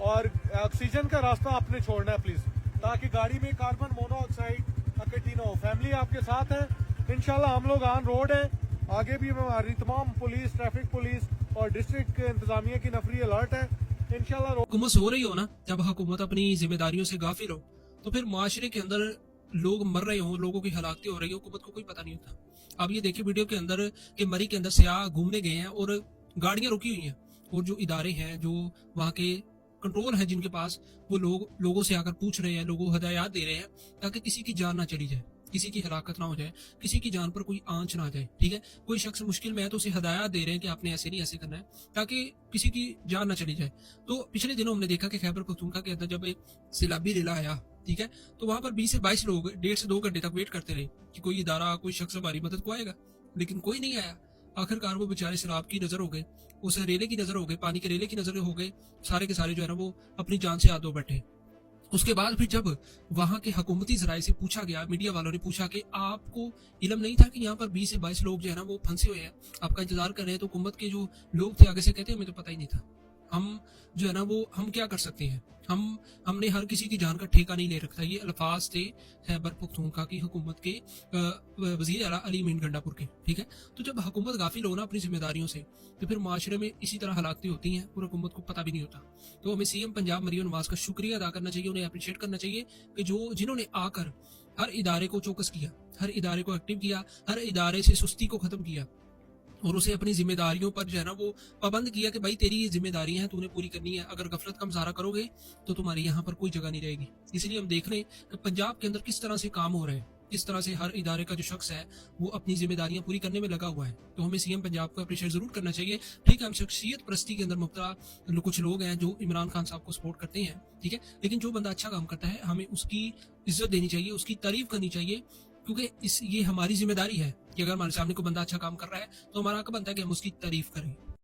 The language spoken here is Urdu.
اور آکسیجن کا راستہ آپ نے چھوڑنا ہے پلیز, تاکہ گاڑی میں کاربن مونوآکسائڈ اکٹھی نہ ہو. فیملی آپ کے ساتھ ہے انشاءاللہ. ہم لوگ آن روڈ ہیں, آگے بھی ہماری تمام پولیس, ٹریفک پولیس اور ڈسٹرکٹ انتظامیہ کی نفری الرٹ ہے انشاءاللہ. حکومت ہو رہی ہو نا, جب حکومت اپنی ذمہ داریوں سے غافل ہو تو پھر معاشرے کے اندر لوگ مر رہے ہوں, لوگوں کی ہلاکتیں ہو رہی ہوں, حکومت کو کوئی پتہ نہیں ہوتا. اب یہ دیکھیں ویڈیو کے اندر کہ مری کے اندر سیاح گھومنے گئے ہیں اور گاڑیاں رکی ہوئی ہیں, اور جو ادارے ہیں, جو وہاں کے کنٹرول ہیں جن کے پاس, وہ لوگوں سے آ کر پوچھ رہے ہیں, لوگوں کو ہدایات دے رہے ہیں تاکہ کسی کی جان نہ چلی جائے, کسی کی ہلاکت نہ ہو جائے, کسی کی جان پر کوئی آنچ نہ آ جائے. ٹھیک ہے, کوئی شخص مشکل میں ہے تو اسے ہدایات دے رہے ہیں کہ آپ نے ایسے نہیں ایسے کرنا ہے تاکہ کسی کی جان نہ چلی جائے. تو پچھلے دنوں ہم نے دیکھا کہ خیبر پختونخوا کے اندر جب ایک سیلابی ریلا آیا, ٹھیک ہے, تو وہاں پر 20 سے 22 لوگ 1.5 سے 2 گھنٹے تک ویٹ کرتے رہے کہ کوئی ادارہ, کوئی شخص ہماری مدد کو آئے گا, لیکن کوئی نہیں آیا. آخرکار وہ بیچارے سیلاب کی نظر ہو گئے, اس ریلے کی نظر ہو گئے, پانی کے ریلے کی نظر ہو گئے, سارے کے سارے جو ہے نا وہ اپنی جان سے ہاتھ دھو بیٹھے. اس کے بعد پھر جب وہاں کے حکومتی ذرائع سے پوچھا گیا, میڈیا والوں نے پوچھا کہ آپ کو علم نہیں تھا کہ یہاں پر 20 سے 22 لوگ جو ہے نا وہ پھنسے ہوئے ہیں, آپ کا انتظار کر رہے ہیں, تو حکومت کے جو لوگ تھے آگے سے کہتے ہیں ہمیں تو پتہ ہی نہیں تھا. ہم جو ہے نا وہ ہم کیا کر سکتے ہیں, ہم نے ہر کسی کی جان کا ٹھیکہ نہیں لے رکھا. یہ الفاظ تھے خیبر پختونخوا کی حکومت کے وزیر اعلیٰ علی مین گنڈا پور کے. ٹھیک ہے, تو جب حکومت غافل ہونا اپنی ذمہ داریوں سے, تو پھر معاشرے میں اسی طرح ہلاکتیں ہوتی ہیں اور حکومت کو پتہ بھی نہیں ہوتا. تو ہمیں سی ایم پنجاب مریم نواز کا شکریہ ادا کرنا چاہیے, انہیں اپریشیٹ کرنا چاہیے کہ جنہوں نے آ کر ہر ادارے کو چوکس کیا, ہر ادارے کو ایکٹیو کیا, ہر ادارے سے سستی کو ختم کیا اور اسے اپنی ذمہ داریوں پر جو ہے نا وہ پابند کیا کہ بھائی تیری یہ ذمہ داریاں ہیں, تو انہیں پوری کرنی ہے. اگر غفلت کا مظاہرہ کرو گے تو تمہاری یہاں پر کوئی جگہ نہیں رہے گی. اس لیے ہم دیکھ رہے ہیں کہ پنجاب کے اندر کس طرح سے کام ہو رہے ہیں, کس طرح سے ہر ادارے کا جو شخص ہے وہ اپنی ذمہ داریاں پوری کرنے میں لگا ہوا ہے. تو ہمیں سی ایم پنجاب کو اپریشیٹ ضرور کرنا چاہیے. ٹھیک ہے, ہم شخصیت پرستی کے اندر مبتلا کچھ لوگ ہیں جو عمران خان صاحب کو سپورٹ کرتے ہیں, ٹھیک ہے, لیکن جو بندہ اچھا کام کرتا ہے ہمیں اس کی عزت دینی چاہیے, اس کی تعریف کرنی چاہیے, کیونکہ یہ ہماری ذمہ داری ہے کہ اگر ہمارے سامنے کوئی بندہ اچھا کام کر رہا ہے تو ہمارا حق بنتا ہے کہ ہم اس کی تعریف کریں.